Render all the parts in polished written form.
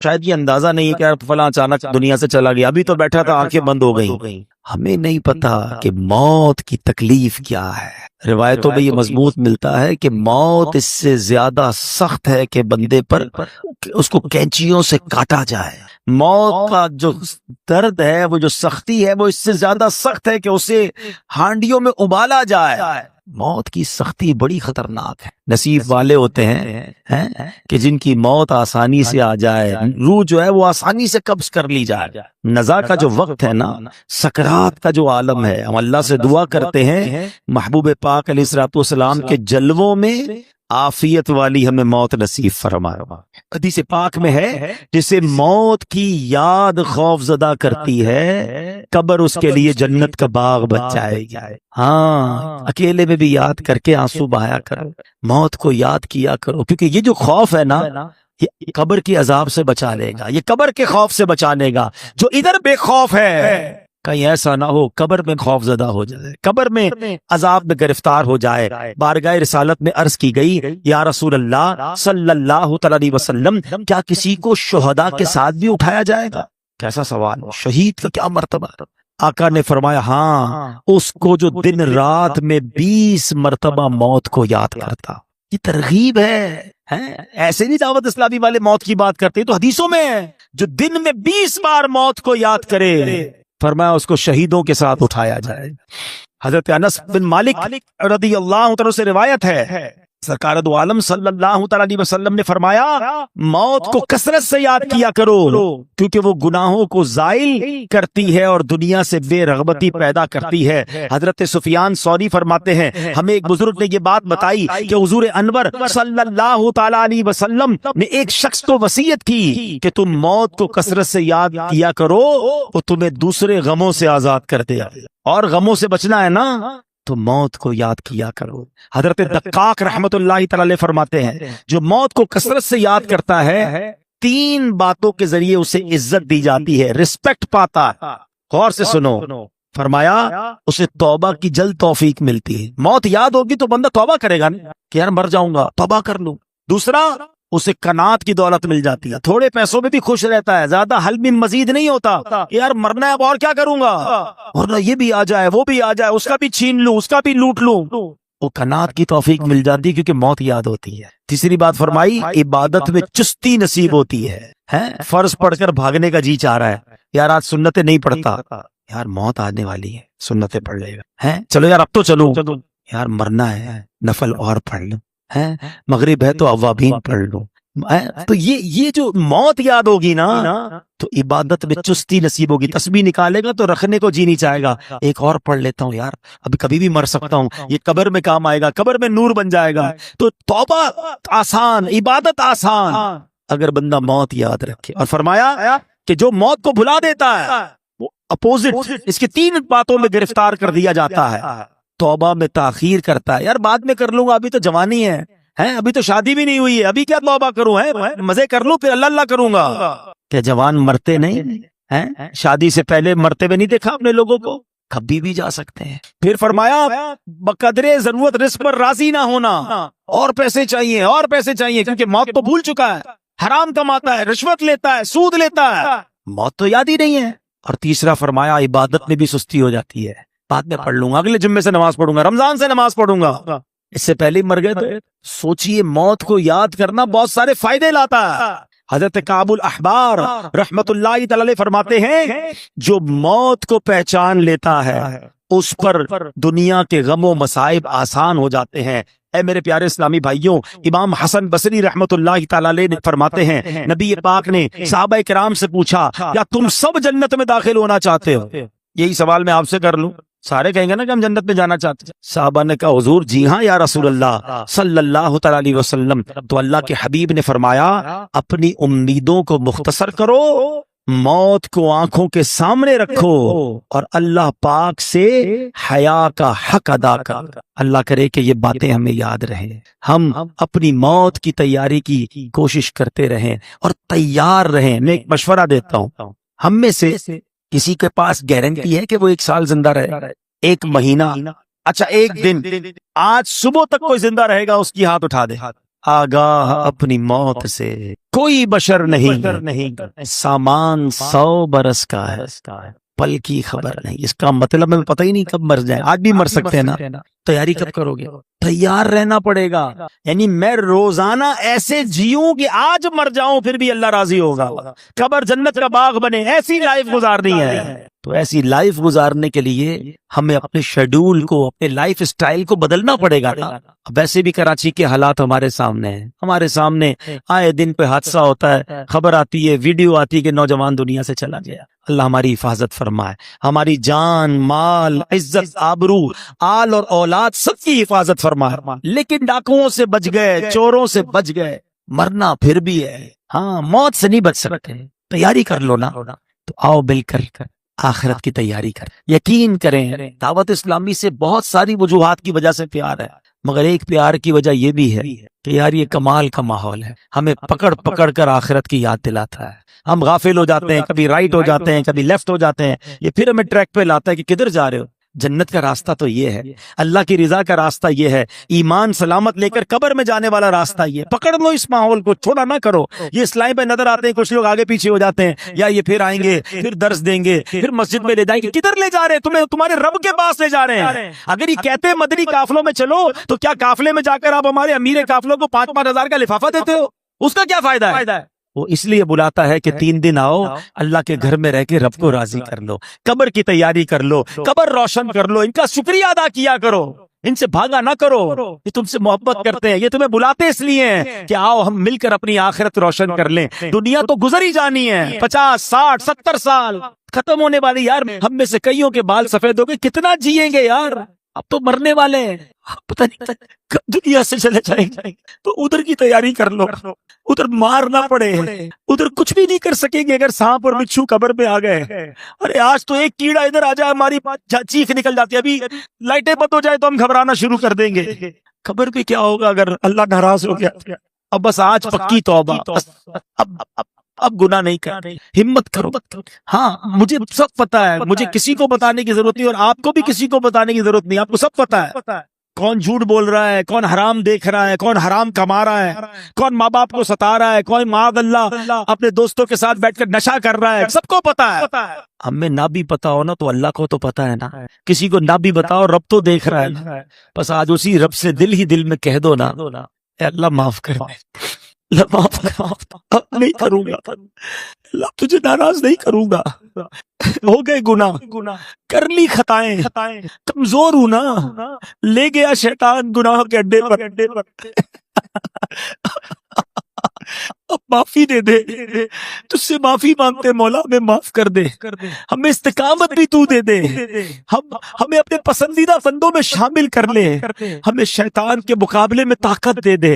شاید یہ اندازہ نہیں کہ یار فلاں اچانک دنیا سے چلا گیا، ابھی تو بیٹھا تھا آنکھیں بند ہو گئیں۔ ہمیں نہیں پتا کہ موت کی تکلیف کیا ہے۔ روایتوں میں یہ مضبوط ملتا ہے کہ موت اس سے زیادہ سخت ہے کہ بندے پر اس کو کینچیوں سے کاٹا جائے۔ موت کا جو درد ہے، وہ جو سختی ہے، وہ اس سے زیادہ سخت ہے کہ اسے ہانڈیوں میں ابالا جائے۔ موت کی سختی بڑی خطرناک ہے۔ نصیب والے ہوتے ہیں کہ جن کی موت آسانی سے آ جائے، روح جو ہے وہ آسانی سے قبض کر لی جائے۔ نزا کا جو وقت ہے نا، سکرات کا جو عالم ہے، ہم اللہ سے دعا کرتے ہیں محبوب پاک علیہ الصلوۃ والسلام کے جلووں میں عافیت والی ہمیں موت نصیب فرمائے۔ حدیث پاک میں ہے جسے موت کی یاد خوف زدہ کرتی ہے، قبر اس کے لیے جنت کا باغ بن جائے گی۔ ہاں، اکیلے میں بھی یاد کر کے آنسو بہایا کرو، موت کو یاد کیا کرو، کیونکہ یہ جو خوف ہے نا، یہ قبر کے عذاب سے بچا لے گا، یہ قبر کے خوف سے بچا لے گا۔ جو ادھر بے خوف ہے، کہیں ایسا نہ ہو قبر میں خوف زدہ ہو جائے، قبر میں عذاب میں گرفتار ہو جائے۔ بارگاہ رسالت میں عرض کی گئی، یا رسول اللہ صلی اللہ تعالی علیہ وسلم، کیا کسی کو شہداء کے ساتھ بھی اٹھایا جائے گا؟ کیسا سوال! شہید کا کیا مرتبہ؟ آقا نے فرمایا ہاں، اس کو جو دن رات میں 20 مرتبہ موت کو یاد کرتا۔ یہ ترغیب ہے، ایسے نہیں دعوت اسلامی والے موت کی بات کرتے، تو حدیثوں میں ہے جو دن میں 20 بار موت کو یاد کرے، فرمایا اس کو شہیدوں کے ساتھ اٹھایا جائے۔ حضرت انس بن مالک رضی اللہ عنہ سے روایت ہے، سرکار دو عالم صلی اللہ تعالی علیہ وسلم نے فرمایا موت کو کثرت سے یاد کیا کرو، کیونکہ وہ گناہوں کو زائل کرتی ہے اور دنیا سے بے رغبتی پیدا کرتی ہے۔ حضرت سفیان ثوری فرماتے ہیں ہمیں ایک بزرگ نے یہ بات بتائی کہ حضور انور صلی اللہ تعالی علیہ وسلم نے ایک شخص کو وصیت کی کہ تم موت کو کثرت سے یاد کیا کرو، وہ تمہیں دوسرے غموں سے آزاد کر دے، اور غموں سے بچنا ہے نا تو موت کو یاد کیا کرو۔ حضرت دقاق رحمت اللہ تعالی علیہ فرماتے ہیں جو موت کو کثرت سے یاد کرتا ہے، 3 باتوں کے ذریعے اسے عزت دی جاتی ہے، رسپیکٹ پاتا ہے۔ غور سے سنو، فرمایا اسے توبہ کی جلد توفیق ملتی ہے۔ موت یاد ہوگی تو بندہ توبہ کرے گا نا کہ یار مر جاؤں گا، توبہ کر لوں۔ دوسرا، اسے قناعت کی دولت مل جاتی ہے، تھوڑے پیسوں میں بھی خوش رہتا ہے، زیادہ حل بھی مزید نہیں ہوتا کہ یار مرنا ہے اب اور کیا کروں گا، اور نہ یہ بھی آ جائے وہ بھی آ جائے، اس کا بھی چھین لوں، اس کا بھی لوٹ لوں۔ وہ قناعت کی توفیق مل جاتی ہے کیونکہ موت یاد ہوتی ہے۔ تیسری بات فرمائی عبادت میں چستی نصیب ہوتی ہے۔ فرض پڑھ کر بھاگنے کا جی چاہ رہا ہے، یار آج سنتیں نہیں پڑھتا، یار موت آنے والی ہے، سنتیں پڑھ لے گا، چلو یار اب تو چلو، یار مرنا ہے نفل اور پڑھ لوں، مغرب ہے تو اوابین پڑھ لوں۔ تو یہ جو موت یاد ہوگی نا تو عبادت میں چستی نصیب ہوگی، تسبیح نکالے گا تو رکھنے کو جی نہیں چاہے گا، ایک اور پڑھ لیتا ہوں یار، ابھی کبھی بھی مر سکتا ہوں، یہ قبر میں کام آئے گا، قبر میں نور بن جائے گا۔ تو توبہ آسان، عبادت آسان اگر بندہ موت یاد رکھے۔ اور فرمایا کہ جو موت کو بھلا دیتا ہے وہ اپوزٹ اس کی 3 باتوں میں گرفتار کر دیا جاتا ہے۔ توبہ میں تاخیر کرتا ہے، یار بعد میں کر لوں گا، ابھی تو جوانی ہے، ابھی تو شادی بھی نہیں ہوئی ہے، ابھی کیا توبہ کروں، مزے کر لوں پھر اللہ اللہ کروں گا۔ کیا جوان مرتے نہیں؟ شادی سے پہلے مرتے ہوئے نہیں دیکھا اپنے لوگوں کو؟ کبھی بھی جا سکتے ہیں۔ پھر فرمایا بقدر ضرورت رزق پر راضی نہ ہونا، اور پیسے چاہیے اور پیسے چاہیے، کیونکہ موت تو بھول چکا ہے، حرام کماتا ہے، رشوت لیتا ہے، سود لیتا ہے، موت تو یاد ہی نہیں ہے۔ اور تیسرا فرمایا عبادت میں بھی سستی ہو جاتی ہے، بعد میں پڑھ لوں گا، اگلے جمعے سے نماز پڑھوں گا، رمضان سے نماز پڑھوں گا، اس سے پہلے ہی مر گئے۔ تو سوچئے موت کو یاد کرنا بہت سارے فائدے لاتا ہے۔ حضرت کعب الاحبار رحمت اللہ تعالی علیہ فرماتے ہیں جو موت کو پہچان لیتا ہے اس پر دنیا کے غم و مصائب آسان ہو جاتے ہیں۔ اے میرے پیارے اسلامی بھائیوں، امام حسن بصری رحمت اللہ تعالی علیہ فرماتے ہیں نبی پاک نے صحابہ کرام سے پوچھا کیا تم سب جنت میں داخل ہونا چاہتے ہو؟ یہی سوال میں آپ سے کر لوں، سارے کہیں گے نا کہ ہم جنت میں جانا چاہتے ہیں۔ صحابہ نے کہا حضور جی ہاں یا رسول اللہ صلی اللہ تعالی علیہ وسلم۔ تو اللہ کے حبیب نے فرمایا اپنی امیدوں کو مختصر کرو، موت کو آنکھوں کے سامنے رکھو، اور اللہ پاک سے حیا کا حق ادا کر۔ اللہ کرے کہ یہ باتیں ہمیں یاد رہیں، ہم اپنی موت کی تیاری کی کوشش کرتے رہیں اور تیار رہیں۔ میں ایک مشورہ دیتا ہوں، ہم میں سے کسی کے پاس گارنٹی ہے کہ وہ 1 سال زندہ رہے، 1 مہینہ، اچھا 1 دن، آج صبح تک کوئی زندہ رہے گا اس کی ہاتھ اٹھا دے۔ آگاہ اپنی موت سے کوئی بشر نہیں، سامان 100 برس کا ہے، پل کی خبر نہیں۔ اس کا مطلب ہمیں پتہ ہی نہیں کب مر جائیں، آج بھی مر سکتے ہیں نا، تیاری کب کرو گے؟ تیار رہنا پڑے گا، یعنی میں روزانہ ایسے جیوں کہ آج مر جاؤں پھر بھی اللہ راضی ہوگا، قبر جنت کا باغ بنے، ایسی لائف گزارنی ہے۔ تو ایسی لائف گزارنے کے لیے ہمیں اپنے شیڈول کو، اپنے لائف سٹائل کو بدلنا پڑے گا۔ اب ویسے بھی کراچی کے حالات ہمارے سامنے ہیں، ہمارے سامنے آئے دن پہ حادثہ ہوتا ہے، خبر آتی ہے، ویڈیو آتی ہے کہ نوجوان دنیا سے چلا گیا۔ اللہ ہماری حفاظت فرمائے، ہماری جان، مال، عزت، آبرو، آل اور اولاد سب کی حفاظت فرمائے۔ لیکن ڈاکوؤں سے بچ گئے، چوروں سے بچ گئے، مرنا پھر بھی ہے، ہاں موت سے نہیں بچ سکتے، تیاری کر لو نا۔ تو آؤ مل کر آخرت کی تیاری کر، یقین کریں دعوت اسلامی سے بہت ساری وجوہات کی وجہ سے پیار ہے، مگر ایک پیار کی وجہ یہ بھی ہے کہ یار یہ کمال کا ماحول ہے، ہمیں پکڑ پکڑ کر آخرت کی یاد دلاتا ہے۔ ہم غافل ہو جاتے ہیں، کبھی رائٹ ہو جاتے ہیں، کبھی لیفٹ ہو جاتے ہیں، یہ پھر ہمیں ٹریک پہ لاتا ہے کہ کدھر جا رہے ہو۔ جنت کا راستہ تو یہ ہے، اللہ کی رضا کا راستہ یہ ہے، ایمان سلامت لے کر قبر میں جانے والا راستہ یہ ہے۔ پکڑ لو اس ماحول کو، چھوڑا نہ کرو۔ یہ اسلام پہ نظر آتے ہیں، کچھ لوگ آگے پیچھے ہو جاتے ہیں، یا یہ پھر آئیں گے، پھر درس دیں گے، پھر مسجد میں لے جائیں گے۔ کدھر لے جا رہے ہیں تمہیں؟ تمہارے رب کے پاس لے جا رہے ہیں۔ اگر یہ کہتے ہیں مدنی قافلوں میں چلو، تو کیا قافلے میں جا کر آپ ہمارے امیر قافلوں کو 5-5 ہزار کا لفافہ دیتے ہو؟ اس کا کیا فائدہ ہے؟ وہ اس لیے بلاتا ہے کہ 3 دن آؤ، اللہ کے گھر میں رہ کے رب کو راضی کر لو، قبر کی تیاری کر لو، قبر روشن کر لو، ان کا شکریہ ادا کیا کرو، ان سے بھاگا نہ کرو۔ یہ تم سے محبت کرتے ہیں، یہ تمہیں بلاتے اس لیے ہیں کہ آؤ ہم مل کر اپنی آخرت روشن کر لیں۔ دنیا تو گزر ہی جانی ہے، 50 60 70 سال ختم ہونے والی۔ یار ہم میں سے کئیوں کے بال سفید ہو گئے، کتنا جیئیں گے یار؟ اب تو مرنے والے ہیں، پتہ نہیں کب دنیا سے چلے جائیں گے۔ تو ادھر کی تیاری کر لو، ادھر مار نہ پڑے، ادھر کچھ بھی نہیں کر سکیں گے اگر سانپ اور بچھو قبر پہ آ گئے۔ ارے آج تو ایک کیڑا ادھر آ جائے ہماری چیخ نکل جاتی ہے، ابھی لائٹیں بند ہو جائے تو ہم گھبرانا شروع کر دیں گے۔ قبر پہ کیا ہوگا اگر اللہ ناراض ہو گیا؟ اب بس آج پکی توبہ، اب گناہ نہیں کر، ہمت کرو۔ ہاں مجھے سب پتا ہے، مجھے کسی کو بتانے کی ضرورت نہیں، اور آپ کو بھی کسی کو بتانے کی ضرورت نہیں، آپ کو سب پتا ہے کون جھوٹ بول رہا ہے، کون حرام دیکھ رہا ہے، کون حرام کما رہا ہے، کون ماں باپ کو ستا رہا ہے، کون معاذ اللہ اپنے دوستوں کے ساتھ بیٹھ کر نشہ کر رہا ہے، سب کو پتا ہے۔ ہمیں نہ بھی پتا ہو نا تو اللہ کو تو پتا ہے نا، کسی کو نہ بھی بتاؤ رب تو دیکھ رہا ہے نا۔ بس آج اسی رب سے دل ہی دل میں کہہ دو نا، اے اللہ معاف کر دے، اللہ معاف کر، اب نہیں کروں گا، اللہ تجھے ناراض نہیں کروں گا۔ ہو گئے گناہ، کر لی خطائیں، کمزور ہوں نا، لے گیا شیطان گناہ کے اڈے پر، اب معافی دے دے، تجھ سے معافی مانگتے مولا، ہمیں معاف کر دے، ہمیں استقامت بھی تو دے دے، ہمیں اپنے پسندیدہ بندوں میں شامل کر لے، ہمیں شیطان کے مقابلے میں طاقت دے دے۔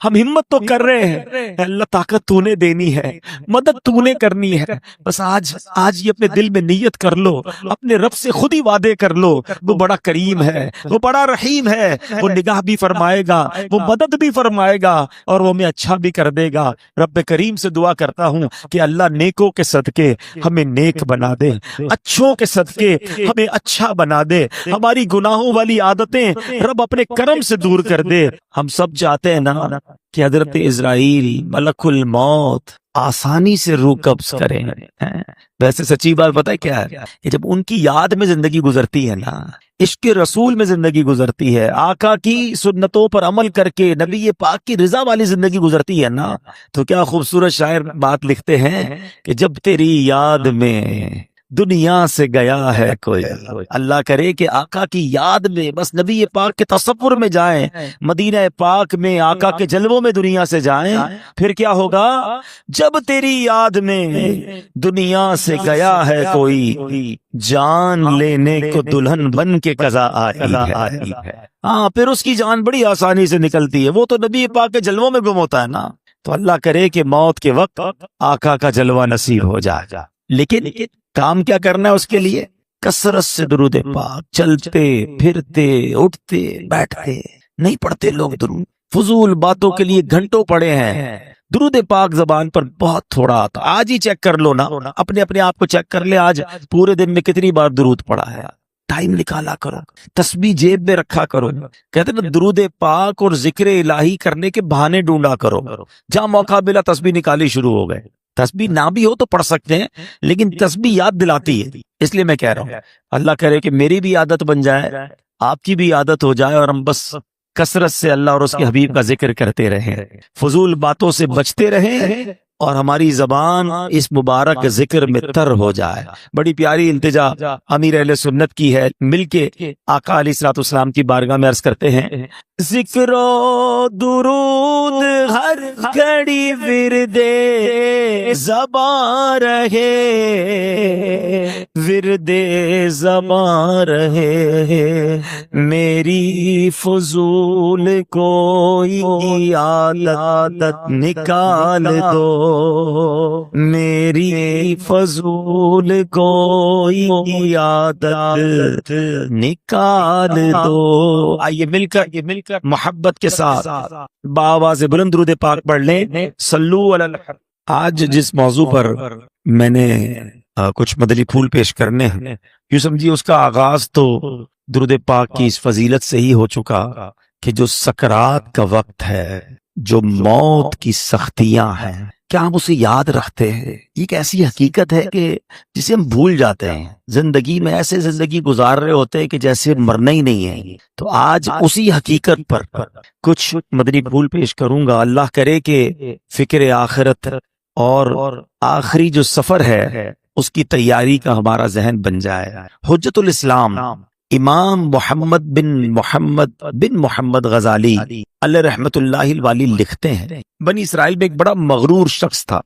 ہم ہمت تو کر رہے ہیں، اے اللہ طاقت تو نے دینی ہے، مدد تو نے کرنی ہے۔ بس آج یہ اپنے دل میں نیت کر لو، اپنے رب سے خود ہی وعدے کر لو، وہ بڑا کریم ہے، وہ بڑا رحیم ہے، وہ نگاہ بھی فرمائے گا، وہ مدد بھی فرمائے گا، اور وہ ہمیں اچھا بھی کر دے گا۔ رب کریم سے دعا کرتا ہوں کہ اللہ نیکوں کے صدقے ہمیں نیک بنا دے، اچھوں کے صدقے ہمیں اچھا بنا دے، ہماری گناہوں والی عادتیں رب اپنے کرم سے دور کر دے۔ ہم سب چاہتے ہیں نا کہ حضرت عزرائیل ملک الموت آسانی سے روح قبض کریں، ویسے سچی بات پتہ ہے کیا ہے کہ جب ان کی یاد میں زندگی گزرتی ہے نا، عشق رسول میں زندگی گزرتی ہے، آقا کی سنتوں پر عمل کر کے نبی پاک کی رضا والی زندگی گزرتی ہے نا، تو کیا خوبصورت شاعر بات لکھتے ہیں کہ جب تیری یاد میں دنیا سے گیا ہے کوئی، اللہ کرے کہ آقا کی یاد میں بس نبی پاک کے تصور میں جائیں، مدینہ پاک میں آقا کے جلووں میں دنیا سے جائیں، پھر کیا ہوگا؟ جب تیری یاد میں دنیا سے گیا ہے کوئی، جان لینے کو دلہن بن کے قضا آئی ہے۔ ہاں پھر اس کی جان بڑی آسانی سے نکلتی ہے، وہ تو نبی پاک کے جلووں میں گم ہوتا ہے نا۔ تو اللہ کرے کہ موت کے وقت آقا کا جلوہ نصیب ہو جائے، لیکن کام کیا کرنا ہے اس کے لیے؟ کثرت سے درود پاک، چلتے پھرتے اٹھتے بیٹھتے نہیں پڑھتے لوگ درود، فضول باتوں کے لیے گھنٹوں پڑے ہیں، درود پاک زبان پر بہت تھوڑا آتا۔ آج ہی چیک کر لو نا، اپنے آپ کو چیک کر لے، آج پورے دن میں کتنی بار درود پڑھا ہے، ٹائم نکالا کرو، تسبیح جیب میں رکھا کرو. کہتے ہیں نا درود پاک اور ذکر الہی کرنے کے بہانے ڈھونڈا کرو. جہاں موقع ملا تسبیح نکالی شروع ہو گئے. تسبیح نہ بھی ہو تو پڑھ سکتے ہیں، لیکن تسبیح یاد دلاتی ہے. اس لیے میں کہہ رہا ہوں اللہ کرے کہ میری بھی عادت بن جائے، آپ کی بھی عادت ہو جائے، اور ہم بس کثرت سے اللہ اور اس کے حبیب کا ذکر کرتے رہیں، فضول باتوں سے بچتے رہیں، اور ہماری زبان اس مبارک ذکر میں تر ہو جائے. بڑی پیاری التجا امیر اہل سنت کی ہے، مل کے آقا علیہ الصلوۃ والسلام کی بارگاہ میں عرض کرتے ہیں، ذکر و درود ہر گھڑی ورد زبان رہے، ورد زبان رہے، میری فضول کوئی عادت نکال دو، میری فضول کوئی عادت نکال دو. آئیے مل کر محبت کے ساتھ بآواز بلند درود پاک پڑھ لیں، صلو علی الحبیب. آج جس موضوع پر میں نے کچھ مدنی پھول پیش کرنے ہیں، یوں سمجھیے اس کا آغاز تو درود پاک کی اس فضیلت سے ہی ہو چکا کہ جو سکرات کا وقت ہے، جو موت کی سختیاں ہیں، کیا ہم اسے یاد رکھتے ہیں؟ یہ ایک ایسی حقیقت ہے کہ جسے ہم بھول جاتے ہیں. زندگی میں ایسے زندگی گزار رہے ہوتے ہیں کہ جیسے مرنا ہی نہیں ہے. تو آج اسی حقیقت پر کچھ مدنی پھول پیش کروں گا. اللہ کرے کہ فکر آخرت اور آخری جو سفر ہے اس کی تیاری کا ہمارا ذہن بن جائے. حجت الاسلام امام محمد بن محمد غزالی علیہ رحمت اللہ الوالی لکھتے ہیں، بنی اسرائیل میں ایک بڑا مغرور شخص تھا،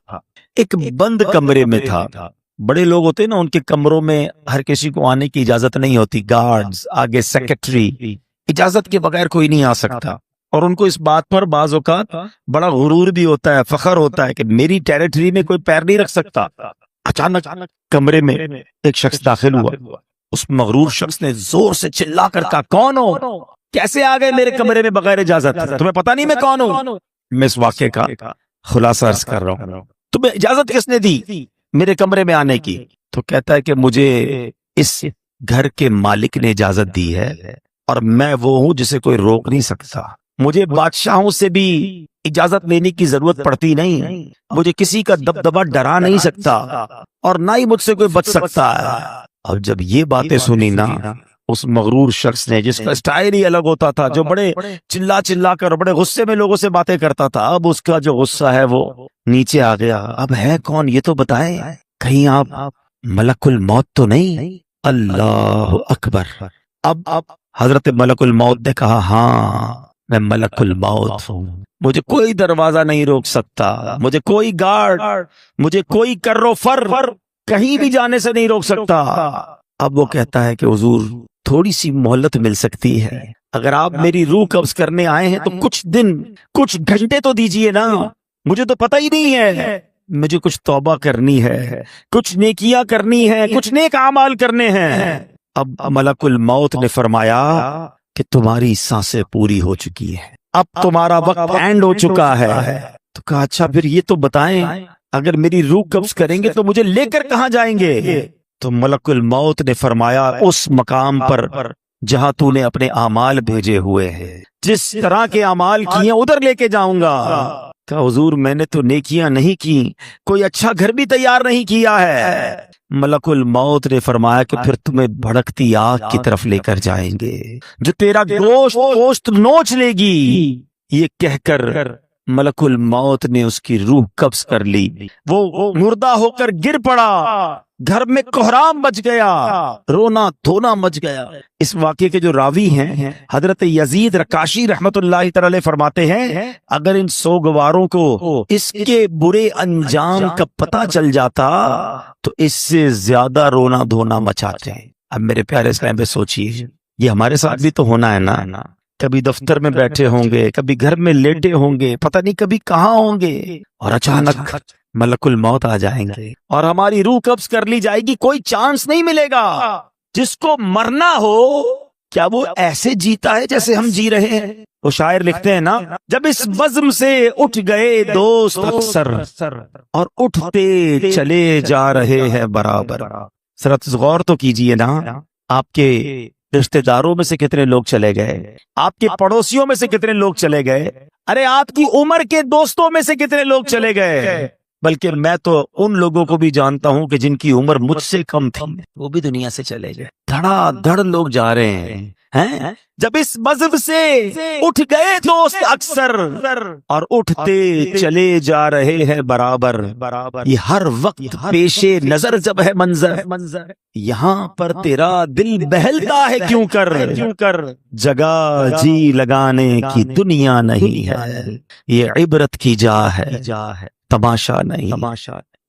ایک بند کمرے میں تھا. بڑے لوگ ہوتے ہیں نا، ان کے کمروں میں ہر کسی کو آنے کی اجازت نہیں ہوتی، گارڈز آگے سیکرٹری، اجازت کے بغیر کوئی نہیں آ سکتا. اور ان کو اس بات پر بعض اوقات بڑا غرور بھی ہوتا ہے، فخر ہوتا ہے کہ میری ٹیریٹری میں کوئی پیر نہیں رکھ سکتا. اچانک کمرے میں ایک شخص داخل ہوا. اس مغرور شخص نے زور سے چلا کر کہا، کون ہو؟ کیسے آ گئے میرے کمرے میں بغیر اجازت؟ تمہیں پتا نہیں میں کون ہوں؟ میں اس واقعے کا خلاصہ عرض کر رہا ہوں. تمہیں اجازت کس نے دی میرے کمرے میں آنے کی؟ تو کہتا ہے کہ مجھے اس گھر کے مالک نے اجازت دی ہے، اور میں وہ ہوں جسے کوئی روک نہیں سکتا. مجھے بادشاہوں سے بھی اجازت لینے کی ضرورت پڑتی نہیں، مجھے کسی کا دبدبہ ڈرا نہیں سکتا، اور نہ ہی مجھ سے کوئی بچ سکتا ہے. اب جب یہ باتیں سنی نا، اس مغرور شخص نے، جس کا سٹائل ہی الگ ہوتا تھا، جو بڑے چلا کر بڑے غصے میں لوگوں سے باتیں کرتا تھا، اب اس کا جو غصہ ہے وہ نیچے آ گیا. اب ہے کون یہ تو بتائیں، کہیں آپ ملک الموت تو نہیں؟ اللہ اکبر. اب حضرت ملک الموت نے کہا، ہاں میں ملک الموت ہوں، مجھے کوئی دروازہ نہیں روک سکتا، مجھے کوئی گارڈ، مجھے کوئی کرو فر کہیں بھی جانے سے نہیں روک سکتا. اب وہ کہتا ہے کہ حضور تھوڑی سی مہلت مل سکتی ہے، اگر آپ میری روح قبض کرنے آئے ہیں تو کچھ دن، کچھ گھنٹے تو دیجئے نا، مجھے تو پتہ ہی نہیں ہے، مجھے کچھ توبہ کرنی ہے، کچھ نیکیاں کرنی ہے، کچھ نیک اعمال کرنے ہیں. اب ملک الموت نے فرمایا کہ تمہاری سانسیں پوری ہو چکی ہیں، اب تمہارا وقت اینڈ ہو چکا ہے. تو کہا اچھا پھر یہ تو بتائیں، اگر میری روح قبض کریں گے تو مجھے لے کر کہاں جائیں گے؟ تو ملک الموت نے فرمایا، اس مقام پر جہاں تو نے اپنے اعمال بھیجے ہوئے ہیں، جس طرح کے اعمال کیے ادھر لے کے جاؤں گا. کہا حضور میں نے تو نیکیاں نہیں کی، کوئی اچھا گھر بھی تیار نہیں کیا ہے. ملک الموت نے فرمایا کہ پھر تمہیں بھڑکتی آگ کی طرف لے کر جائیں گے، جو تیرا گوشت نوچ لے گی. یہ کہہ کر ملک الموت نے اس کی روح قبض کر لی، وہ مردہ ہو کر گر پڑا، گھر میں کوہرام مچ گیا، رونا دھونا مچ گیا. اس واقعے کے جو راوی ہیں حضرت یزید رکاشی رحمت اللہ تعالی فرماتے ہیں، اگر ان سوگواروں کو اس کے برے انجام کا پتہ چل جاتا تو اس سے زیادہ رونا دھونا مچاتے ہیں. اب میرے پیارے اسلام پہ سوچیے، یہ ہمارے ساتھ بھی تو ہونا ہے نا. کبھی دفتر میں بیٹھے ہوں گے، کبھی گھر میں لیٹے ہوں گے، پتہ نہیں کبھی کہاں ہوں گے، اور اچانک ملک الموت آ جائیں گے اور ہماری روح قبض کر لی جائے گی. کوئی چانس نہیں ملے گا. جس کو مرنا ہو کیا وہ ایسے جیتا ہے جیسے ہم جی رہے ہیں؟ وہ شاعر لکھتے ہیں نا، جب اس بزم سے اٹھ گئے دوست اکثر اور اٹھتے چلے جا رہے ہیں برابر. ذرا غور تو کیجئے نا، آپ کے رشتہ داروں میں سے کتنے لوگ چلے گئے، آپ کے پڑوسیوں میں سے کتنے لوگ چلے گئے، ارے آپ کی عمر کے دوستوں میں سے کتنے لوگ چلے گئے، بلکہ میں تو ان لوگوں کو بھی جانتا ہوں کہ جن کی عمر مجھ سے کم تھی، وہ بھی دنیا سے چلے گئے۔ دھڑا دھڑ لوگ جا رہے ہیں۔ جب اس مذہب سے اٹھ گئے دوست اکثر اور اٹھتے چلے جا رہے ہیں برابر، یہ ہر وقت پیش نظر جب ہے منظر، یہاں پر تیرا دل بہلتا ہے کیوں کر، جگہ جی لگانے کی دنیا نہیں ہے، یہ عبرت کی جا ہے تماشا نہیں۔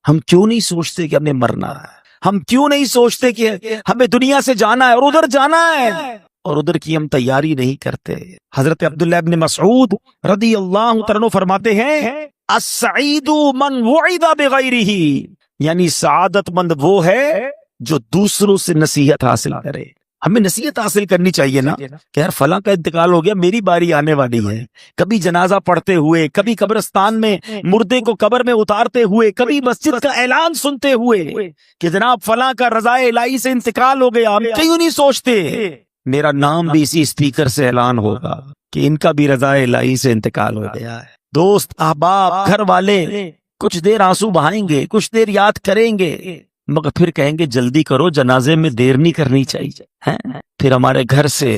ہم کیوں نہیں سوچتے کہ ہمیں مرنا ہے، ہم کیوں نہیں سوچتے کہ ہمیں دنیا سے جانا ہے اور ادھر جانا ہے، اور ادھر کی ہم تیاری نہیں کرتے۔ حضرت عبداللہ ابن مسعود رضی اللہ عنہ فرماتے ہیں السعید من وعد بغیرہ، یعنی سعادت مند وہ ہے جو دوسروں سے نصیحت حاصل کرے۔ ہمیں نصیحت حاصل کرنی چاہیے نا کہ یار فلاں کا انتقال ہو گیا، میری باری آنے والی ہے، کبھی جنازہ پڑھتے ہوئے، کبھی قبرستان میں مردے کو قبر میں اتارتے ہوئے، کبھی مسجد کا اعلان سنتے ہوئے کہ جناب فلاں کا رضائے الہی سے انتقال ہو گیا، ہم کیوں نہیں سوچتے میرا نام بھی اسی اسپیکر سے اعلان ہوگا کہ ان کا بھی رضائے الہی سے انتقال ہو گیا ہے۔ دوست احباب گھر والے کچھ دیر آنسو بہائیں گے، کچھ دیر یاد کریں گے، مگر پھر کہیں گے جلدی کرو، جنازے میں دیر نہیں کرنی چاہیے۔ پھر ہمارے گھر سے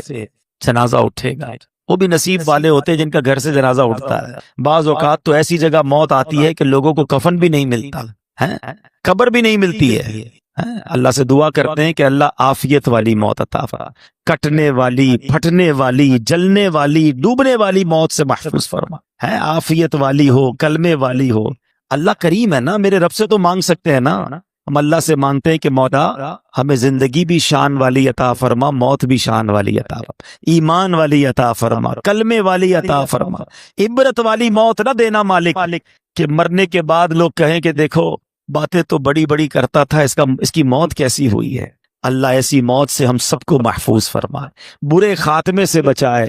جنازہ اٹھے گا، وہ بھی نصیب والے ہوتے ہیں جن کا گھر سے جنازہ اٹھتا ہے۔ بعض اوقات تو ایسی جگہ موت آتی ہے کہ لوگوں کو کفن بھی نہیں ملتا، قبر بھی نہیں ملتی ہے۔ اللہ سے دعا کرتے ہیں کہ اللہ عافیت والی موت عطا فرما، کٹنے والی، پھٹنے والی، جلنے والی، ڈوبنے والی موت سے محفوظ فرما، عافیت والی ہو، کلمے والی ہو۔ اللہ کریم ہے نا، میرے رب سے تو مانگ سکتے ہیں نا، ہم اللہ سے مانگتے ہیں کہ مولا ہمیں زندگی بھی شان والی عطا فرما، موت بھی شان والی عطا فرما، ایمان والی عطا فرما، کلمے والی عطا فرما، عبرت والی موت نہ دینا مالک کہ مرنے کے بعد لوگ کہیں کہ دیکھو باتیں تو بڑی بڑی کرتا تھا، اس کی موت کیسی ہوئی ہے۔ اللہ ایسی موت سے ہم سب کو محفوظ فرمائے، برے خاتمے سے بچائے۔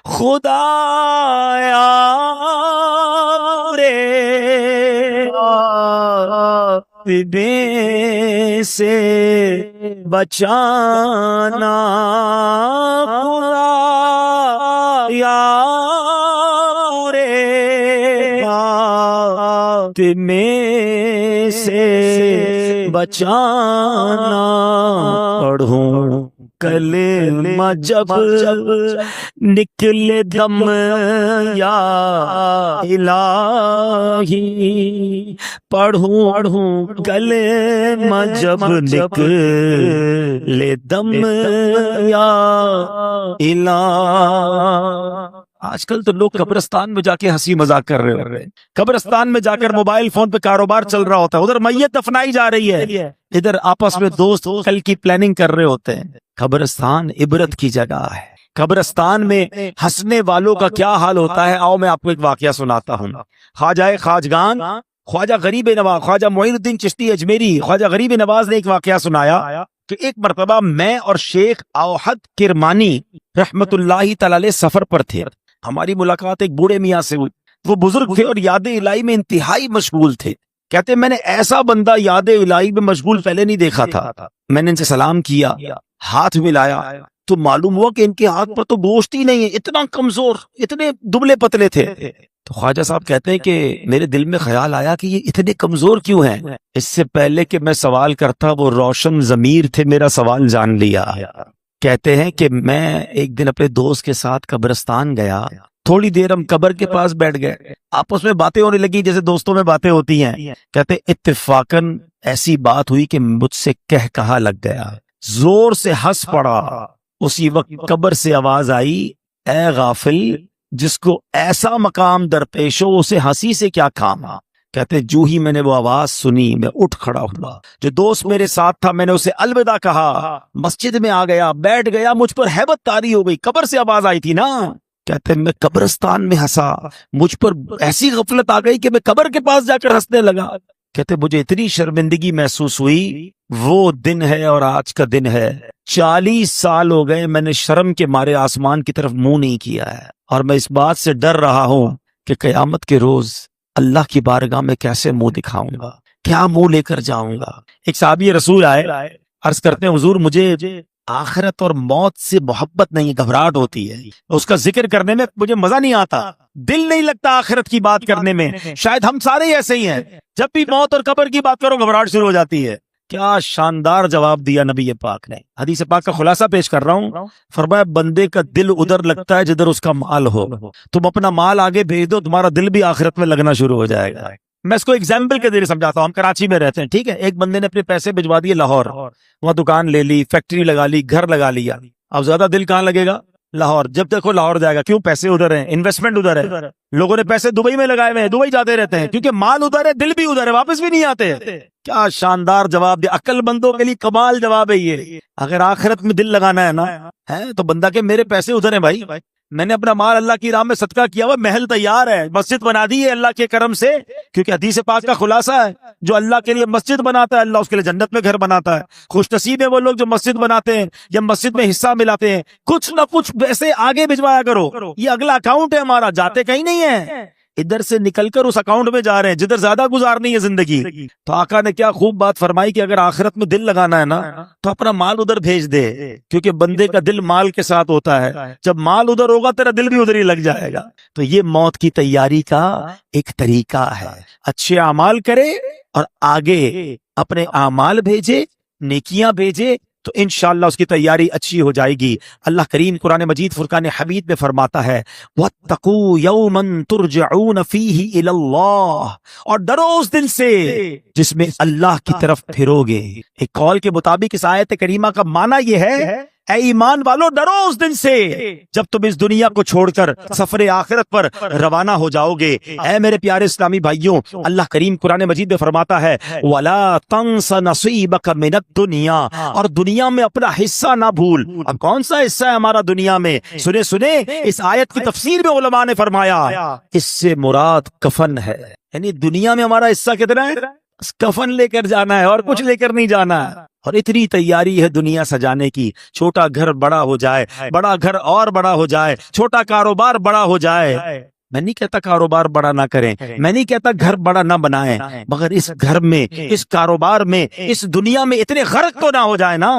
خدایا رے خاتمے سے بچانا، خدایا رے خاتمے سے بچانا، پڑھوں کلمہ جب نکلے دم یا الہی، پڑھوں کلمہ جب نکلے دم یا الہی۔ آج کل تو لوگ قبرستان میں جا کے ہنسی مذاق کر رہے ہوتے ہیں، قبرستان میں جا کر موبائل فون پہ کاروبار چل رہا ہوتا ہے، ادھر میت دفنائی جا رہی ہے، ادھر آپس میں دوست کل کی پلاننگ کر رہے ہوتے ہیں۔ قبرستان عبرت کی جگہ ہے، قبرستان میں ہنسنے والوں کا کیا حال ہوتا ہے، آؤ میں آپ کو ایک واقعہ سناتا ہوں۔ خواجہ خواجگان خواجہ غریب نواز، خواجہ معین الدین چشتی اجمیری، خواجہ غریب نواز نے ایک واقعہ سنایا کہ ایک مرتبہ میں اور شیخ اوحد کرمانی رحمت اللہ تعالی علیہ سفر پر تھے، ہماری ملاقات ایک بوڑھے میاں سے ہوئی، وہ بزرگ تھے اور یاد الہی میں انتہائی مشغول تھے۔ کہتے میں نے ایسا بندہ یاد الہی میں مشغول پہلے نہیں دیکھا تھا۔ میں نے ان سے سلام کیا، ہاتھ ملایا تو معلوم ہوا کہ ان کے ہاتھ پر تو گوشت ہی نہیں ہے، اتنا کمزور، اتنے دبلے پتلے تھے۔ تو خواجہ صاحب کہتے ہیں کہ میرے دل میں خیال آیا کہ یہ اتنے کمزور کیوں ہیں، اس سے پہلے کہ میں سوال کرتا وہ روشن ضمیر تھے، میرا سوال جان لیا۔ کہتے ہیں کہ میں ایک دن اپنے دوست کے ساتھ قبرستان گیا، تھوڑی دیر ہم قبر کے پاس بیٹھ گئے، آپس میں باتیں ہونے لگی جیسے دوستوں میں باتیں ہوتی ہیں۔ کہتے اتفاقاً ایسی بات ہوئی کہ مجھ سے کہہ کہا لگ گیا، زور سے ہنس پڑا۔ اسی وقت قبر سے آواز آئی، اے غافل، جس کو ایسا مقام درپیش ہو اسے ہنسی سے کیا کام۔ کہتے جو ہی میں نے وہ آواز سنی میں اٹھ کھڑا ہوا، جو دوست میرے ساتھ تھا میں نے اسے الوداع کہا، مسجد میں آ گیا، بیٹھ گیا، مجھ پر ہیبت طاری ہو گئی، قبر سے آواز آئی تھی نا۔ کہتے میں قبرستان میں ہنسا، مجھ پر ایسی غفلت آ گئی کہ میں قبر کے پاس جا کر ہنسنے لگا۔ کہتے مجھے اتنی شرمندگی محسوس ہوئی، وہ دن ہے اور آج کا دن ہے، 40 سال ہو گئے میں نے شرم کے مارے آسمان کی طرف منہ نہیں کیا ہے، اور میں اس بات سے ڈر رہا ہوں کہ قیامت کے روز اللہ کی بارگاہ میں کیسے منہ دکھاؤں گا، کیا منہ لے کر جاؤں گا۔ ایک صحابی رسول آئے، عرض کرتے ہیں حضور مجھے آخرت اور موت سے محبت نہیں، گھبراہٹ ہوتی ہے، اس کا ذکر کرنے میں مجھے مزہ نہیں آتا، دل نہیں لگتا آخرت کی بات کرنے میں. شاید ہم سارے ہی ایسے ہی ہیں، جب بھی موت اور قبر کی بات کرو گھبراہٹ شروع ہو جاتی ہے. کیا شاندار جواب دیا نبی پاک نے. حدیث پاک کا خلاصہ پیش کر رہا ہوں. فرمایا بندے کا دل ادھر لگتا ہے جدھر اس کا مال ہو. تم اپنا مال آگے بھیج دو، تمہارا دل بھی آخرت میں لگنا شروع ہو جائے گا. میں اس کو ایگزامپل کے ذریعے سمجھاتا ہوں. ہم کراچی میں رہتے ہیں، ٹھیک ہے، ایک بندے نے اپنے پیسے بھجوا دیے لاہور، وہاں دکان لے لی، فیکٹری لگا لی، گھر لگا لیا. اب زیادہ دل کہاں لگے گا؟ لاہور. جب دیکھو لاہور جائے گا، کیوں؟ پیسے ادھر ہیں، انویسٹمنٹ ادھر ہے. لوگوں نے پیسے دبئی میں لگائے ہوئے ہیں، دبئی جاتے رہتے ہیں کیونکہ مال ادھر ہے، دل بھی ادھر ہے، واپس بھی نہیں آتے. کیا شاندار جواب دیا، عقل مندوں کے لیے کمال جواب ہے یہ. اگر آخرت میں دل لگانا ہے نا تو بندہ کہ میرے پیسے ادھر ہیں بھائی، میں نے اپنا مال اللہ کی راہ میں صدقہ کیا ہوا، محل تیار ہے، مسجد بنا دی ہے اللہ کے کرم سے. کیونکہ حدیث پاک کا خلاصہ ہے، جو اللہ کے لیے مسجد بناتا ہے اللہ اس کے لیے جنت میں گھر بناتا ہے. خوش نصیب ہے وہ لوگ جو مسجد بناتے ہیں یا مسجد میں حصہ ملاتے ہیں. کچھ نہ کچھ پیسے آگے بھجوایا کرو، یہ اگلا اکاؤنٹ ہے ہمارا، جاتے کہیں نہیں ہے، ادھر سے نکل کر اس اکاؤنٹ میں جا رہے ہیں جدھر زیادہ گزارنی ہے زندگی. تو آقا نے کیا خوب بات فرمائی کہ اگر آخرت میں دل لگانا ہے نا تو اپنا مال ادھر بھیج دے، کیونکہ بندے کا دل مال کے ساتھ ہوتا ہے. جب مال ادھر ہوگا تیرا دل بھی ادھر ہی لگ جائے گا. تو یہ موت کی تیاری کا ایک طریقہ ہے. اچھے اعمال کرے اور آگے اپنے اعمال بھیجے، نیکیاں بھیجے، تو انشاءاللہ اس کی تیاری اچھی ہو جائے گی. اللہ کریم قرآن مجید فرقان حمید میں فرماتا ہے وَاتَّقُوا يَوْمًا تُرْجَعُونَ فِيهِ إِلَى اللَّهِ، اور ڈرو اس دن سے جس میں اللہ کی طرف پھرو گے. ایک قول کے مطابق اس آیت کریمہ کا معنی یہ ہے، اے ایمان والو ڈرو اس دن سے جب تم اس دنیا کو چھوڑ کر سفر آخرت پر روانہ ہو جاؤ گے. اے میرے پیارے اسلامی بھائیوں، اللہ کریم قرآن مجید میں فرماتا ہے وَلَا تَنْسَ نَصِيبَكَ مِنَ الدُّنْيَا، اور دنیا میں اپنا حصہ نہ بھول. اب کون سا حصہ ہے ہمارا دنیا میں؟ سنے اس آیت کی تفسیر میں علماء نے فرمایا اس سے مراد کفن ہے. یعنی دنیا میں ہمارا حصہ کتنا ہے؟ کفن لے کر جانا ہے اور کچھ لے کر نہیں جانا ہے. اور اتنی تیاری ہے دنیا سجانے کی، چھوٹا گھر بڑا ہو جائے، بڑا گھر اور بڑا ہو جائے، چھوٹا کاروبار بڑا ہو جائے. میں نہیں کہتا کاروبار بڑا نہ کریں، میں نہیں کہتا گھر بڑا نہ بنائیں، مگر اس گھر میں، اس کاروبار میں، اس دنیا میں اتنے غرق تو نہ ہو جائے نا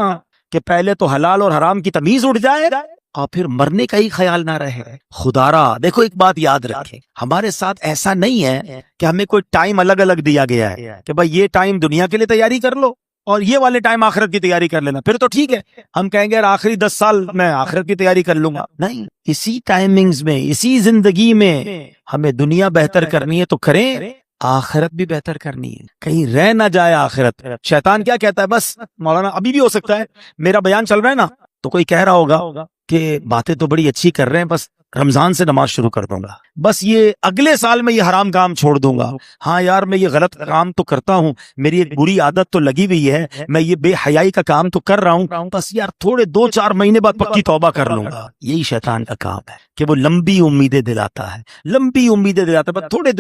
کہ پہلے تو حلال اور حرام کی تمیز اٹھ جائے اور پھر مرنے کا ہی خیال نہ رہے. خدارا دیکھو ایک بات یاد رکھیں، ہمارے ساتھ ایسا نہیں ہے کہ ہمیں کوئی ٹائم الگ الگ دیا گیا ہے کہ بھائی یہ ٹائم دنیا کے لیے تیاری کر لو اور یہ والے ٹائم آخرت کی تیاری کر لینا. پھر تو ٹھیک ہے، ہم کہیں گے یار آخری 10 سال میں آخرت کی تیاری کر لوں گا. نہیں، اسی ٹائمنگز میں، اسی زندگی میں ہمیں دنیا بہتر کرنی ہے تو کریں، آخرت بھی بہتر کرنی ہے، کہیں رہ نہ جائے آخرت. شیطان کیا کہتا ہے؟ بس مولانا ابھی بھی ہو سکتا ہے میرا بیان چل رہا ہے نا تو کوئی کہہ رہا ہوگا کہ باتیں تو بڑی اچھی کر رہے ہیں، بس رمضان سے نماز شروع کر دوں گا، بس یہ اگلے سال میں یہ حرام کام چھوڑ دوں گا. ہاں یار میں یہ غلط کام تو کرتا ہوں، میری ایک بری عادت تو لگی ہوئی ہے، میں یہ بے حیائی کا کام تو کر رہا ہوں، بس یار تھوڑے 2-4 مہینے بعد پکی توبہ کر لوں گا. یہی شیطان کا کام ہے کہ وہ لمبی امیدیں دلاتا ہے، لمبی امیدیں دلاتا ہے، بس تھوڑے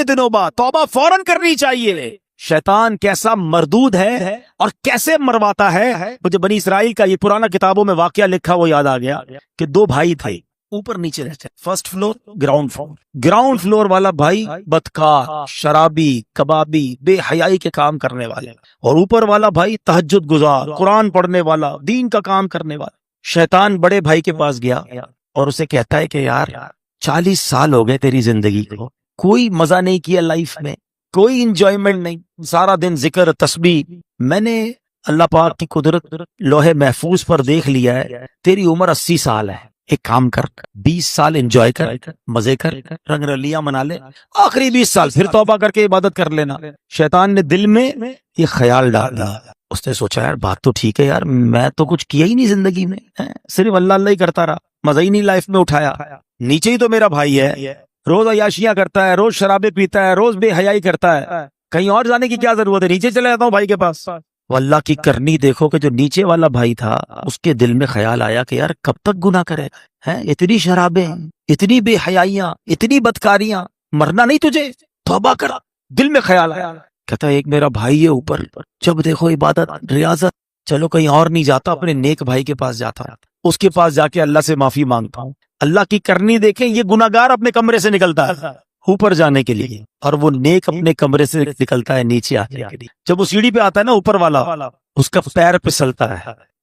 دنوں بعد توبہ فوراً کرنی چاہیے. شیطان کیسا مردود ہے اور کیسے مرواتا ہے. مجھے بنی اسرائیل کا یہ پرانا کتابوں میں واقعہ لکھا وہ یاد آ گیا کہ 2 بھائی تھے، اوپر نیچے رہتے، فرسٹ فلور گراؤنڈ فلور والا بھائی بدکار، شرابی، کبابی، بے حیائی کے کام کرنے والے، اور اوپر والا بھائی تہجد گزار، قرآن پڑھنے والا، دین کا کام کرنے والا. شیطان بڑے بھائی کے پاس گیا اور اسے کہتا ہے کہ یار 40 سال ہو گئے تیری زندگی کو، کوئی مزہ نہیں کیا لائف میں، کوئی انجوائمنٹ نہیں، سارا دن ذکر تسبیح. میں نے اللہ پاک کی قدرت لوہے محفوظ پر دیکھ لیا ہے، تیری عمر 80 سال ہے، ایک کام کر 20 سال انجوائے کر، مزے کر، رنگ رلیاں منا لے، آخری 20 سال پھر توبہ کر کے عبادت کر لینا. شیطان نے دل میں یہ خیال ڈالا، اس نے سوچا یار بات تو ٹھیک ہے یار، میں تو کچھ کیا ہی نہیں زندگی میں، صرف اللہ اللہ ہی کرتا رہا، مزہ ہی نہیں لائف میں اٹھایا. نیچے ہی تو میرا بھائی ہے، روز عیاشیاں کرتا ہے، روز شرابیں پیتا ہے، روز بے حیائی کرتا ہے، کہیں اور جانے کی کیا ضرورت ہے، نیچے چلے جاتا ہوں بھائی کے پاس. وہ اللہ کی کرنی دیکھو کہ جو نیچے والا بھائی تھا اس کے دل میں خیال آیا کہ یار کب تک گناہ کرے گا، اتنی شرابیں، اتنی بے حیائیاں، اتنی بدکاریاں، مرنا نہیں تجھے، توبہ کر. دل میں خیال آیا، کہتا ایک میرا بھائی ہے اوپر، جب دیکھو عبادت ریاضت، چلو کہیں اور نہیں جاتا، اپنے نیک بھائی کے پاس جاتا، اس کے پاس جا کے اللہ سے معافی مانگتا ہوں. اللہ کی کرنی دیکھیں، یہ گناہگار اپنے کمرے سے نکلتا ہے اوپر جانے کے لیے اور وہ نیک اپنے کمرے سے نکلتا ہے نیچے آنے کے لیے. جب وہ سیڑھی پہ آتا ہے نا اوپر والا، اس کا پیر پھسلتا ہے،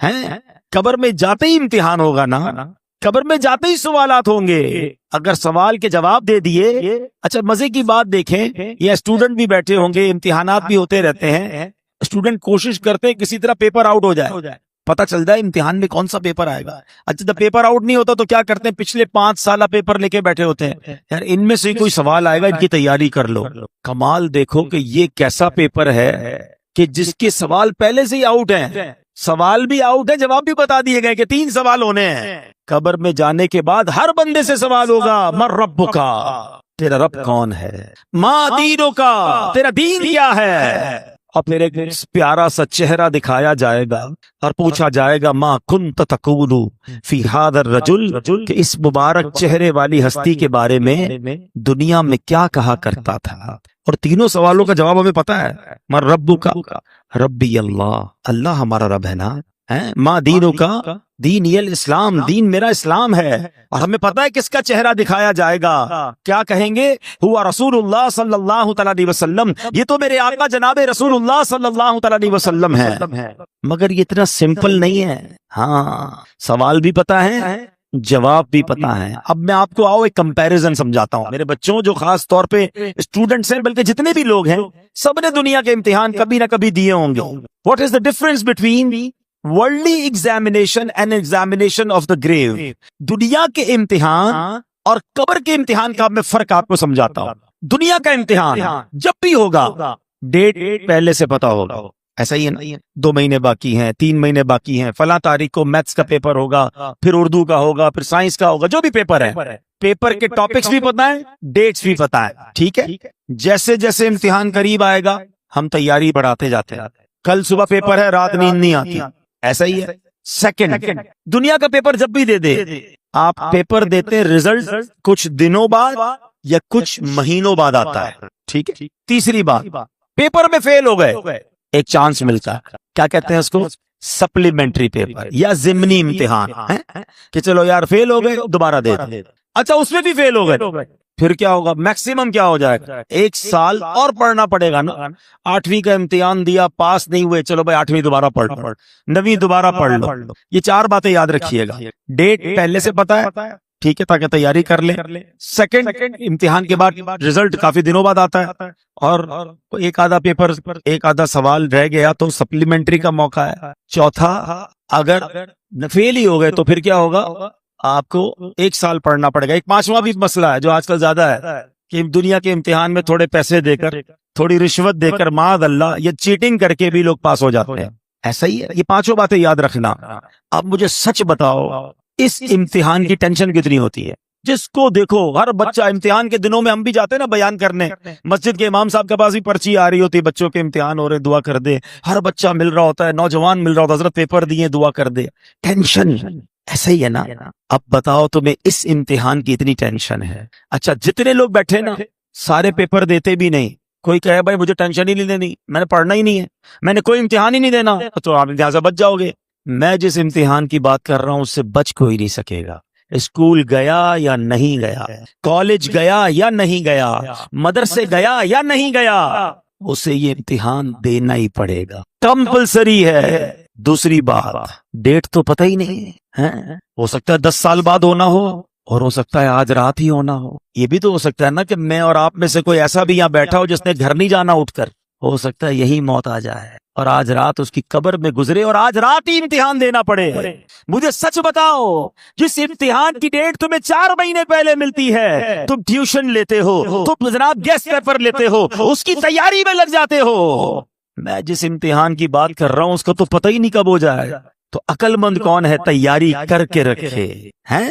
ہیں؟ قبر میں جاتے ہی امتحان ہوگا نا، قبر میں جاتے ہی سوالات ہوں گے. اگر سوال کے جواب دے دیے، اچھا مزے کی بات دیکھیں، یہ اسٹوڈنٹ بھی بیٹھے ہوں گے، امتحانات بھی ہوتے رہتے ہیں، اسٹوڈنٹ کوشش کرتے ہیں کسی طرح پیپر آؤٹ ہو جائے، پتہ چل جائے امتحان میں کون سا پیپر آئے گا. اچھا جب پیپر آؤٹ نہیں ہوتا تو کیا کرتے ہیں، پچھلے 5 سالہ پیپر لے کے بیٹھے ہوتے ہیں، یار ان میں سے کوئی سوال آئے گا، ان کی تیاری کر لو. کمال دیکھو کہ یہ کیسا پیپر ہے کہ جس کے سوال پہلے سے ہی آؤٹ ہیں، سوال بھی آؤٹ ہے، جواب بھی بتا دیے گئے کہ 3 سوال ہونے ہیں. قبر میں جانے کے بعد ہر بندے سے سوال ہوگا، من ربک، تیرا رب کون ہے، ما دینک، تیرا دین کیا ہے. اور پھر ایک پیارا سا چہرہ دکھایا جائے گا اور پوچھا جائے گا، ما کنت تقول فی ھذا الرجل، کہ اس مبارک چہرے والی ہستی کے بارے میں دنیا میں کیا کہا کرتا تھا. اور تینوں سوالوں کا جواب ہمیں پتا ہے، من ربک، ربی اللہ، اللہ ہمارا رب ہے نا. ما دینوں کا، دین یہ الاسلام، دین میرا اسلام ہے. اور ہمیں پتا ہے کس کا چہرہ دکھایا جائے گا، کیا کہیں گے، ہوا رسول اللہ صلی اللہ تعالی علیہ وسلم، یہ تو میرے آقا جناب رسول اللہ صلی اللہ تعالی علیہ وسلم ہے. مگر یہ اتنا سمپل نہیں ہے، ہاں سوال بھی پتا ہے، جواب بھی پتا ہے. اب میں آپ کو ایک کمپیریزن سمجھاتا ہوں میرے بچوں، جو خاص طور پہ اسٹوڈنٹس ہیں، بلکہ جتنے بھی لوگ ہیں، سب نے دنیا کے امتحان کبھی نہ کبھی دیے ہوں گے. What is the difference between worldly examination and examination of the grave؟ دنیا کے امتحان اور قبر کے امتحان کا میں فرق آپ کو سمجھاتا ہوں. دنیا کا امتحان جب بھی ہوگا ڈیٹ پہلے سے پتا ہوگا، ایسا ہی ہے نا، 2 مہینے باقی ہیں، 3 مہینے باقی ہیں، فلاں تاریخ کو میتھس کا پیپر ہوگا، پھر اردو کا ہوگا، پھر سائنس کا ہوگا، جو بھی پیپر ہے، پیپر کے ٹاپکس بھی پتا ہے، ڈیٹس بھی پتا ہے. ٹھیک ہے، جیسے جیسے امتحان قریب آئے گا ہم تیاری بڑھاتے جاتے ہیں. کل صبح پیپر ہے، رات نیند نہیں آتی، ایسا ہی ہے. سیکنڈ، دنیا کا پیپر جب بھی دے دے، آپ پیپر دیتے ہیں، رزلٹ کچھ دنوں بعد یا کچھ مہینوں بعد آتا ہے. ٹھیک ہے. تیسری بات، پیپر میں فیل ہو گئے، ایک چانس ملتا ہے، کیا کہتے ہیں اس کو، سپلیمنٹری پیپر یا ضمنی امتحان، کہ چلو یار فیل ہو گئے دوبارہ دے دیں. اچھا اس میں بھی فیل ہو گئے، پھر کیا ہوگا، میکسیمم کیا ہو جائے گا، 1 سال اور پڑھنا پڑے گا نا. 8ویں کا امتحان دیا، پاس نہیں ہوئے، چلو بھائی 8ویں دوبارہ پڑھ لو، 9ویں دوبارہ پڑھ لو. یہ 4 باتیں یاد رکھیے گا، ڈیٹ پہلے سے پتا ہے، ٹھیک ہے، تاکہ تیاری کر لیں. سیکنڈ، امتحان کے بعد رزلٹ کافی دنوں بعد آتا ہے، اور ایک آدھا پیپر، ایک آدھا سوال رہ گیا تو سپلیمنٹری کا موقع ہے. چوتھا، اگر فیل ہی ہو گئے تو پھر کیا ہوگا، آپ کو 1 سال پڑھنا پڑے گا. ایک 5واں بھی مسئلہ ہے جو آج کل زیادہ ہے، کہ دنیا کے امتحان میں تھوڑے پیسے دے کر، تھوڑی رشوت دے کر، معاذ اللہ، یہ چیٹنگ کر کے بھی لوگ پاس ہو جاتے ہیں. ایسا ہی ہے، یہ 5 باتیں یاد رکھنا. اب مجھے سچ بتاؤ، اس امتحان کی ٹینشن کتنی ہوتی ہے؟ جس کو دیکھو، ہر بچہ امتحان کے دنوں میں ہم بھی جاتے ہیں نا بیان کرنے، مسجد کے امام صاحب کے پاس بھی پرچی آ رہی ہوتی ہے، بچوں کے امتحان ہو رہے، دعا کر دے. ہر بچہ مل رہا ہوتا ہے، نوجوان مل رہا ہوتا ہے، حضرت پیپر دیے، دعا کر دے. ٹینشن ایسا ہی ہے نا. اب بتاؤ تمہیں اس امتحان کی اتنی ٹینشن ہے. اچھا جتنے لوگ بیٹھے نا، سارے پیپر دیتے بھی نہیں. کوئی کہے بھائی مجھے ٹینشن ہی نہیں لینی، میں نے پڑھنا ہی نہیں ہے، میں نے کوئی امتحان ہی نہیں دینا، تو آپ امتحان سے بچ جاؤ گے. میں جس امتحان کی بات کر رہا ہوں اس سے بچ کوئی نہیں سکے گا. اسکول گیا یا نہیں گیا، کالج گیا یا نہیں گیا، مدرسے گیا یا نہیں گیا، اسے یہ امتحان دینا ہی پڑے گا، کمپلسری ہے. دوسری بات، ڈیٹ تو پتہ ہی نہیں ہے، ہو سکتا ہے 10 سال بعد ہونا ہو، اور ہو سکتا ہے آج رات ہی ہونا ہو. یہ بھی تو ہو سکتا ہے نا کہ میں اور آپ میں سے کوئی ایسا بھی یہاں بیٹھا ہو جس نے گھر نہیں جانا اٹھ کر، ہو سکتا ہے یہی موت آ جائے اور آج رات اس کی قبر میں گزرے اور آج رات ہی امتحان دینا پڑے. مجھے سچ بتاؤ، جس امتحان کی ڈیٹ تمہیں 4 مہینے پہلے ملتی ہے، تم ٹیوشن لیتے ہو، تم جناب گیسٹ پیپر لیتے ہو، اس کی تیاری میں لگ جاتے ہو. میں جس امتحان کی بات کر رہا ہوں اس کا تو پتہ ہی نہیں کب ہو جائے. تو عقل مند کون ہے، تیاری کر کے رکھے ہیں،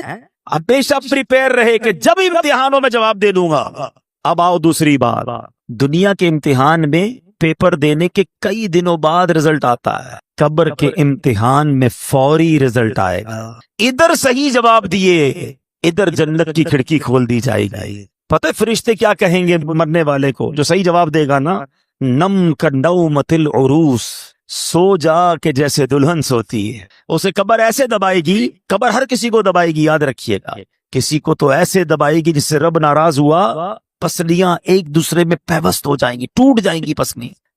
ہمیشہ پریپیئر رہے کہ جب امتحانوں میں جواب دے دوں گا. اب آؤ دوسری بات، دنیا کے امتحان میں پیپر دینے کے کئی دنوں بعد رزلٹ آتا ہے، قبر کے امتحان میں فوری رزلٹ آئے گا. ادھر صحیح جواب دیے، ادھر جنت کی کھڑکی کھول دی جائے گی. پتہ فرشتے کیا کہیں گے مرنے والے کو جو صحیح جواب دے گا نا، نم کنومت العروس، سو جا کے جیسے دلہن سوتی ہے. اسے قبر ایسے دبائے گی، قبر ہر کسی کو دبائے گی، یاد رکھیے گا. کسی کو تو ایسے دبائے گی جس سے رب ناراض ہوا، پسلیاں ایک دوسرے میں پیوست ہو جائیں گی، ٹوٹ جائیں گی پسلیاں.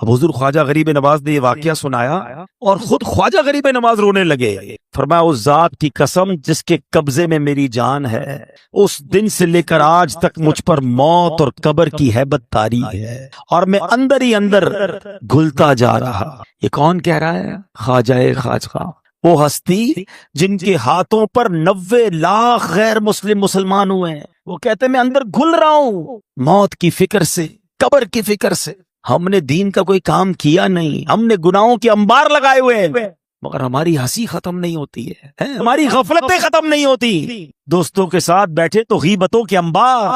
اب حضور خواجہ غریب نواز نے یہ واقعہ سنایا اور خود خواجہ غریب نواز رونے لگے. فرمایا اس ذات کی قسم جس کے قبضے میں میری جان ہے، اس دن سے لے کر آج تک مجھ پر موت اور قبر کی ہیبت طاری ہے اور میں اندر ہی اندر گھلتا جا رہا. یہ کون کہہ رہا ہے؟ خواجہ خواجہ، وہ ہستی جن کے ہاتھوں پر 90 لاکھ غیر مسلم مسلمان ہوئے ہیں. وہ کہتے ہیں میں اندر گھل رہا ہوں موت کی فکر سے، قبر کی فکر سے. ہم نے دین کا کوئی کام کیا نہیں، ہم نے گناہوں کے انبار لگائے ہوئے ہیں، مگر ہماری ہنسی ختم نہیں ہوتی ہے، ہماری غفلتیں ختم نہیں ہوتی. دوستوں کے ساتھ بیٹھے تو غیبتوں کے انبار،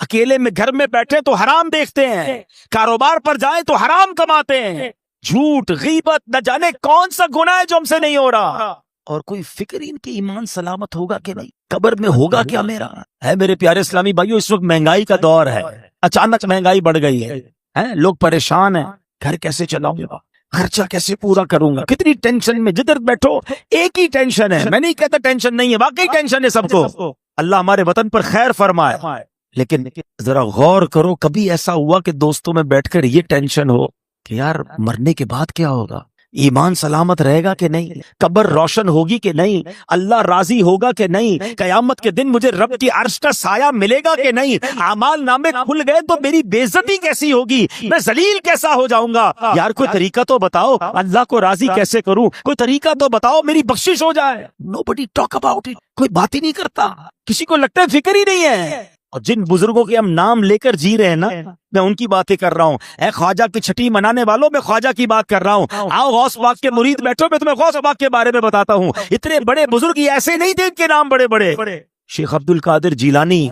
اکیلے میں گھر میں بیٹھے تو حرام دیکھتے ہیں، کاروبار پر جائیں تو حرام کماتے ہیں. جھوٹ، غیبت، نہ جانے کون سا گناہ ہے جو ہم سے نہیں ہو رہا. اور کوئی فکر ان کے ایمان سلامت ہوگا کہ نہیں، قبر میں ہوگا کیا میرا ہے. میرے پیارے اسلامی بھائیو، اس وقت مہنگائی کا دور ہے، اچانک مہنگائی بڑھ گئی ہے، لوگ پریشان ہیں، گھر کیسے چلاؤں گا، خرچہ کیسے پورا کروں گا، کتنی ٹینشن میں. جدھر بیٹھو ایک ہی ٹینشن ہے. میں نہیں کہتا ٹینشن نہیں ہے، واقعی ٹینشن ہے سب کو. اللہ ہمارے وطن پر خیر فرمائے. لیکن ذرا غور کرو، کبھی ایسا ہوا کہ دوستوں میں بیٹھ کر یہ ٹینشن ہو کہ یار مرنے کے بعد کیا ہوگا، ایمان سلامت رہے گا کہ نہیں، قبر روشن ہوگی کہ نہیں، اللہ راضی ہوگا کہ نہیں، قیامت کے دن مجھے رب کی عرش کا سایہ ملے گا کہ نہیں، اعمال نامے کھل گئے تو میری بے عزتی کیسی ہوگی، میں ذلیل کیسا ہو جاؤں گا. یار کوئی طریقہ تو بتاؤ، اللہ کو راضی کیسے کروں، کوئی طریقہ تو بتاؤ میری بخشش ہو جائے. Nobody talk about it. کوئی بات ہی نہیں کرتا، کسی کو لگتا ہے فکر ہی نہیں ہے. اور جن بزرگوں کے ہم نام لے کر جی رہے ہیں نا، میں ان کی باتیں کر رہا ہوں. اے خواجہ کی چھٹی منانے والوں، میں خواجہ کی بات کر رہا ہوں. آؤ غوث پاک کے مرید بیٹھو، میں تمہیں غوث پاک کے بارے میں بتاتا ہوں. اتنے بڑے بزرگ ایسے نہیں تھے، ان کے نام بڑے بڑے. شیخ عبد القادر جیلانی،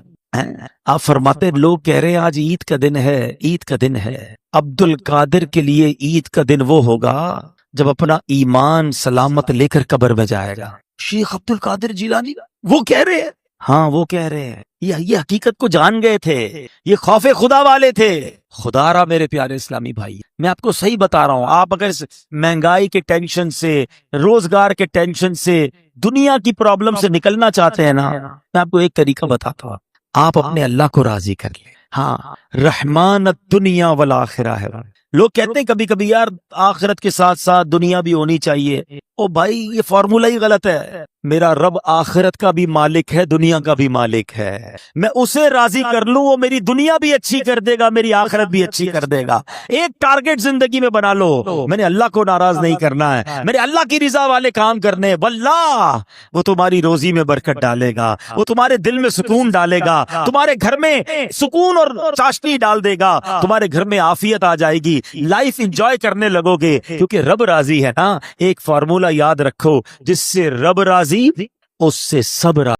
آپ فرماتے لوگ کہہ رہے ہیں آج عید کا دن ہے، عید کا دن ہے. عبد القادر کے لیے عید کا دن وہ ہوگا جب اپنا ایمان سلامت لے کر قبر میں جائے گا. شیخ عبد القادر جیلانی وہ کہہ رہے ہیں، ہاں وہ کہہ رہے ہیں، یہ حقیقت کو جان گئے تھے، یہ خوف خدا والے تھے. خدا را میرے پیارے اسلامی بھائی، میں آپ کو صحیح بتا رہا ہوں. آپ اگر مہنگائی کے ٹینشن سے، روزگار کے ٹینشن سے، دنیا کی پرابلم سے نکلنا چاہتے ہیں نا، میں آپ کو ایک طریقہ بتاتا ہوں. آپ اپنے اللہ کو راضی کر لیں. ہاں، رحمان الدنیا والآخرہ ہے. لوگ کہتے ہیں کبھی کبھی یار آخرت کے ساتھ ساتھ دنیا بھی ہونی چاہیے. او بھائی یہ فارمولہ ہی غلط ہے. میرا رب آخرت کا بھی مالک ہے، دنیا کا بھی مالک ہے. میں اسے راضی کر لوں، وہ میری دنیا بھی اچھی کر دے گا، میری آخرت بھی اچھی کر دے گا. ایک ٹارگٹ زندگی میں بنا لو، میں نے اللہ کو ناراض نہیں کرنا ہے، میرے اللہ کی رضا والے کام کرنے. واللہ وہ تمہاری روزی میں برکت ڈالے گا، وہ تمہارے دل میں سکون ڈالے گا، تمہارے گھر میں سکون اور چاشنی ڈال دے گا، تمہارے گھر میں عافیت آ جائے گی، لائف انجوائے کرنے لگو گے، کیونکہ رب راضی ہے نا. ایک فارمولہ یاد رکھو، جس سے رب راضی اس سے سب راضی.